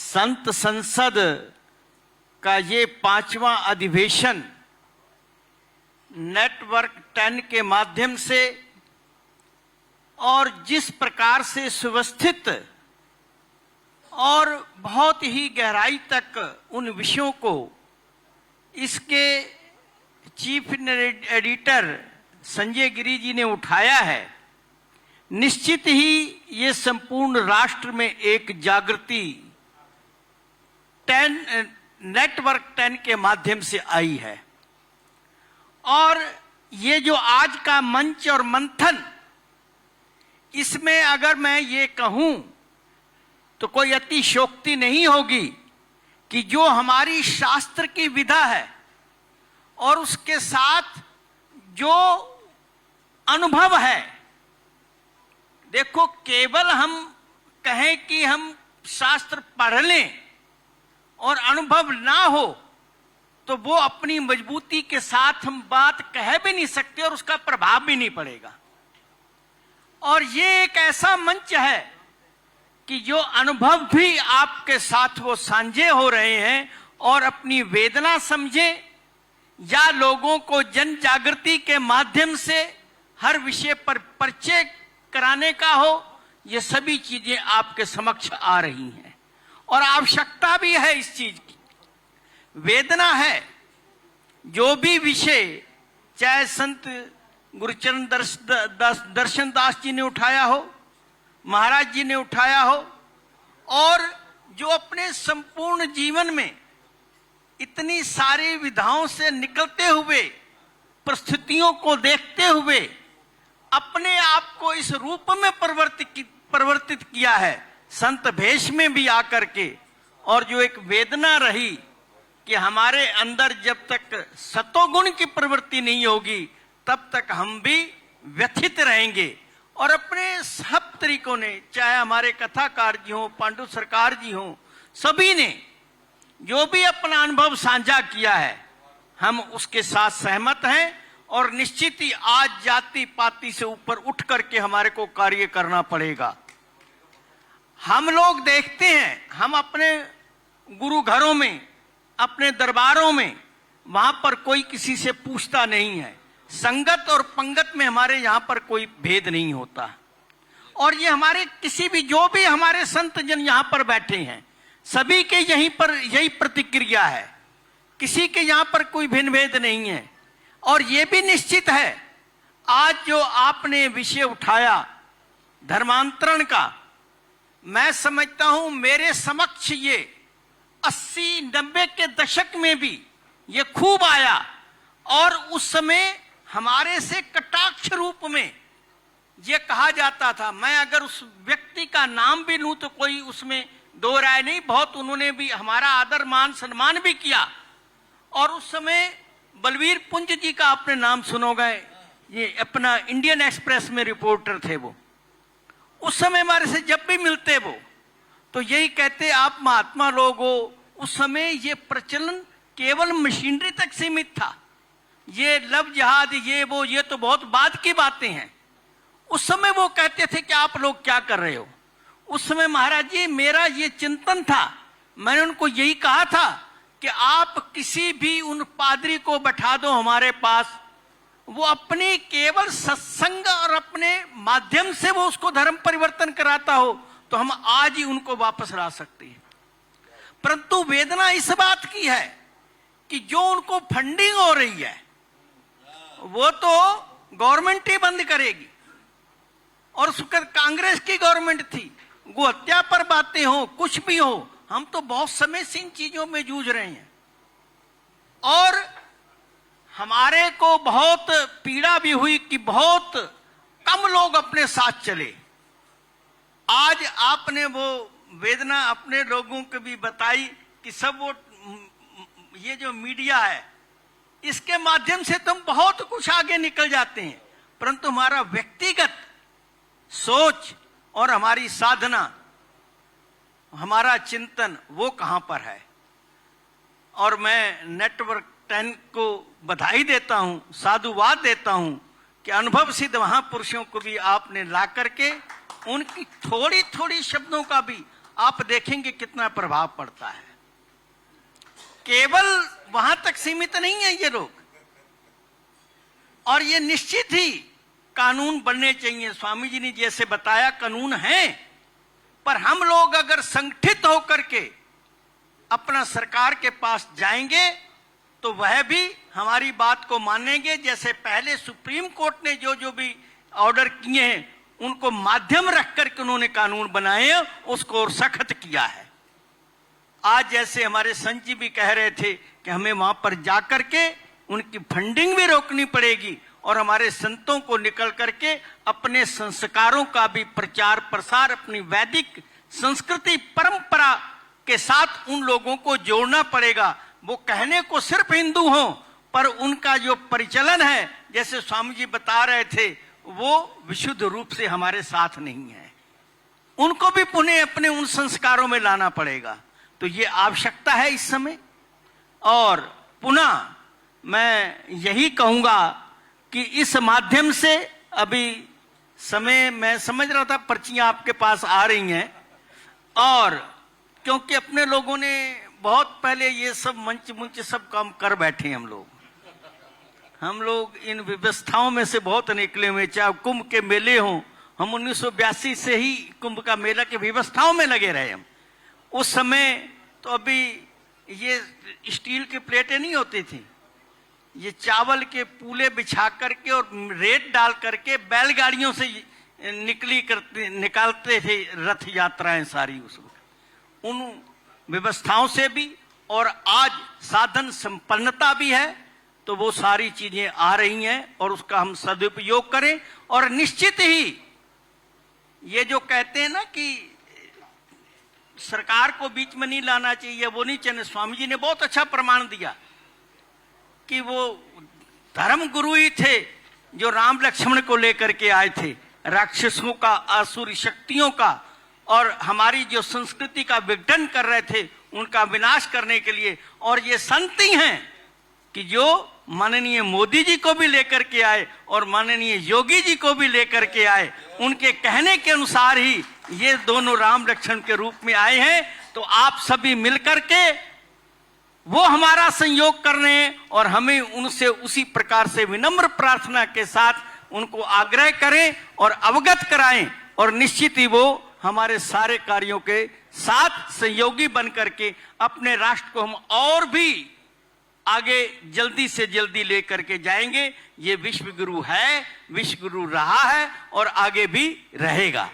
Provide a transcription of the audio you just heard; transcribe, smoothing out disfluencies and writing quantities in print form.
संत संसद का ये 5वां अधिवेशन नेटवर्क 10 के माध्यम से और जिस प्रकार से सुव्यवस्थित और बहुत ही गहराई तक उन विषयों को इसके चीफ एडिटर संजय गिरि जी ने उठाया है, निश्चित ही ये संपूर्ण राष्ट्र में एक जागृति नेटवर्क 10 के माध्यम से आई है। और ये जो आज का मंच और मंथन, इसमें अगर मैं ये कहूं तो कोई अतिशयोक्ति नहीं होगी कि जो हमारी शास्त्र की विधा है और उसके साथ जो अनुभव है, देखो केवल हम कहें कि हम शास्त्र पढ़ लें और अनुभव ना हो तो वो अपनी मजबूती के साथ हम बात कह भी नहीं सकते और उसका प्रभाव भी नहीं पड़ेगा। और ये एक ऐसा मंच है कि जो अनुभव भी आपके साथ वो साझे हो रहे हैं और अपनी वेदना समझे या लोगों को जन जागृति के माध्यम से हर विषय पर परिचय कराने का हो, ये सभी चीजें आपके समक्ष आ रही हैं और आवश्यकता भी है इस चीज की। वेदना है, जो भी विषय चाहे संत गुरुचरण दर्शन दास जी ने उठाया हो, महाराज जी ने उठाया हो, और जो अपने संपूर्ण जीवन में इतनी सारी विधाओं से निकलते हुए, परिस्थितियों को देखते हुए अपने आप को इस रूप में परिवर्तित किया है, संत भेष में भी आकर के। और जो एक वेदना रही कि हमारे अंदर जब तक सतोगुण की प्रवृत्ति नहीं होगी तब तक हम भी व्यथित रहेंगे। और अपने सब तरीकों ने, चाहे हमारे कथाकार जी हों, पांडु सरकार जी हों, सभी ने जो भी अपना अनुभव साझा किया है, हम उसके साथ सहमत हैं। और निश्चित ही आज जाति पाति से ऊपर उठ करके हमारे को कार्य करना पड़ेगा। हम लोग देखते हैं, हम अपने गुरु घरों में, अपने दरबारों में, वहां पर कोई किसी से पूछता नहीं है। संगत और पंगत में हमारे यहां पर कोई भेद नहीं होता। और ये हमारे किसी भी, जो भी हमारे संत जन यहां पर बैठे हैं, सभी के यहीं पर यही प्रतिक्रिया है, किसी के यहां पर कोई भिन्न भेद नहीं है। और ये भी निश्चित है, आज जो आपने विषय उठाया धर्मांतरण का, मैं समझता हूं मेरे समक्ष ये 80-90 के दशक में भी ये खूब आया। और उस समय हमारे से कटाक्ष रूप में ये कहा जाता था, मैं अगर उस व्यक्ति का नाम भी लूं तो कोई उसमें दो राय नहीं, बहुत उन्होंने भी हमारा आदर मान सम्मान भी किया। और उस समय बलवीर पुंज जी का आपने नाम सुनोगे, ये अपना इंडियन एक्सप्रेस में रिपोर्टर थे वो। उस समय हमारे से जब भी मिलते वो तो यही कहते, आप महात्मा लोग हो। उस समय ये प्रचलन केवल मशीनरी तक सीमित था, ये लव जहाज, ये वो, ये तो बहुत बाद की बातें हैं। उस समय वो कहते थे कि आप लोग क्या कर रहे हो। उस समय महाराज जी मेरा ये चिंतन था, मैंने उनको यही कहा था कि आप किसी भी उन पादरी को बैठा दो हमारे पास, वो अपनी केवल सत्संग और अपने माध्यम से वो उसको धर्म परिवर्तन कराता हो तो हम आज ही उनको वापस ला सकते हैं। परंतु वेदना इस बात की है कि जो उनको फंडिंग हो रही है वो तो गवर्नमेंट ही बंद करेगी। और उसका कांग्रेस की गवर्नमेंट थी, गो हत्या पर बातें हो, कुछ भी हो, हम तो बहुत समय से इन चीजों में जूझ रहे हैं। और हमारे को बहुत पीड़ा भी हुई कि बहुत कम लोग अपने साथ चले। आज आपने वो वेदना अपने लोगों को भी बताई कि सब वो ये जो मीडिया है इसके माध्यम से तुम बहुत कुछ आगे निकल जाते हैं, परंतु हमारा व्यक्तिगत सोच और हमारी साधना, हमारा चिंतन वो कहां पर है। और मैं नेटवर्क 10 को बधाई देता हूं, साधुवाद देता हूं कि अनुभव सिद्ध महापुरुषों को भी आपने ला करके उनकी थोड़ी थोड़ी शब्दों का भी आप देखेंगे कितना प्रभाव पड़ता है। केवल वहां तक सीमित नहीं है ये लोग, और ये निश्चित ही कानून बनने चाहिए। स्वामी जी ने जैसे बताया कानून है, पर हम लोग अगर संगठित होकर के अपना सरकार के पास जाएंगे तो वह भी हमारी बात को मानेंगे। जैसे पहले सुप्रीम कोर्ट ने जो जो भी ऑर्डर किए हैं उनको माध्यम रख करके उन्होंने कानून बनाए, उसको और सख्त किया है। आज जैसे हमारे संत जी भी कह रहे थे कि हमें वहां पर जाकर के उनकी फंडिंग भी रोकनी पड़ेगी, और हमारे संतों को निकल करके अपने संस्कारों का भी प्रचार प्रसार, अपनी वैदिक संस्कृति परंपरा के साथ उन लोगों को जोड़ना पड़ेगा। वो कहने को सिर्फ हिंदू हों, पर उनका जो परिचलन है, जैसे स्वामी जी बता रहे थे, वो विशुद्ध रूप से हमारे साथ नहीं है। उनको भी पुनः अपने उन संस्कारों में लाना पड़ेगा। तो ये आवश्यकता है इस समय। और पुनः मैं यही कहूंगा कि इस माध्यम से, अभी समय मैं समझ रहा था पर्चियां आपके पास आ रही हैं, और क्योंकि अपने लोगों ने बहुत पहले ये सब मंच सब काम कर बैठे, हम लोग इन व्यवस्थाओं में से बहुत निकले हुए। चाहे कुंभ के मेले हों, हम 1982 से ही कुंभ का मेला के व्यवस्थाओं में लगे रहे। हम उस समय तो अभी ये स्टील की प्लेटें नहीं होती थी, ये चावल के पूले बिछा करके और रेत डाल करके बैलगाड़ियों से निकालते थे रथ यात्राएं सारी। उन व्यवस्थाओं से भी, और आज साधन संपन्नता भी है, तो वो सारी चीजें आ रही हैं और उसका हम सदुपयोग करें। और निश्चित ही ये जो कहते हैं ना कि सरकार को बीच में नहीं लाना चाहिए, वो नहीं चाहिए। स्वामी जी ने बहुत अच्छा प्रमाण दिया कि वो धर्म गुरु ही थे जो राम लक्ष्मण को लेकर के आए थे, राक्षसों का, असुर शक्तियों का, और हमारी जो संस्कृति का विघटन कर रहे थे उनका विनाश करने के लिए। और ये संत ही हैं कि जो माननीय मोदी जी को भी लेकर के आए और माननीय योगी जी को भी लेकर के आए। उनके कहने के अनुसार ही ये दोनों राम लक्ष्मण के रूप में आए हैं। तो आप सभी मिलकर के वो हमारा सहयोग कर रहे हैं, और हमें उनसे उसी प्रकार से विनम्र प्रार्थना के साथ उनको आग्रह करें और अवगत कराएं, और निश्चित ही वो हमारे सारे कार्यों के साथ सहयोगी बन करके अपने राष्ट्र को हम और भी आगे जल्दी से जल्दी लेकर के जाएंगे। ये विश्व गुरु है, विश्व गुरु रहा है और आगे भी रहेगा।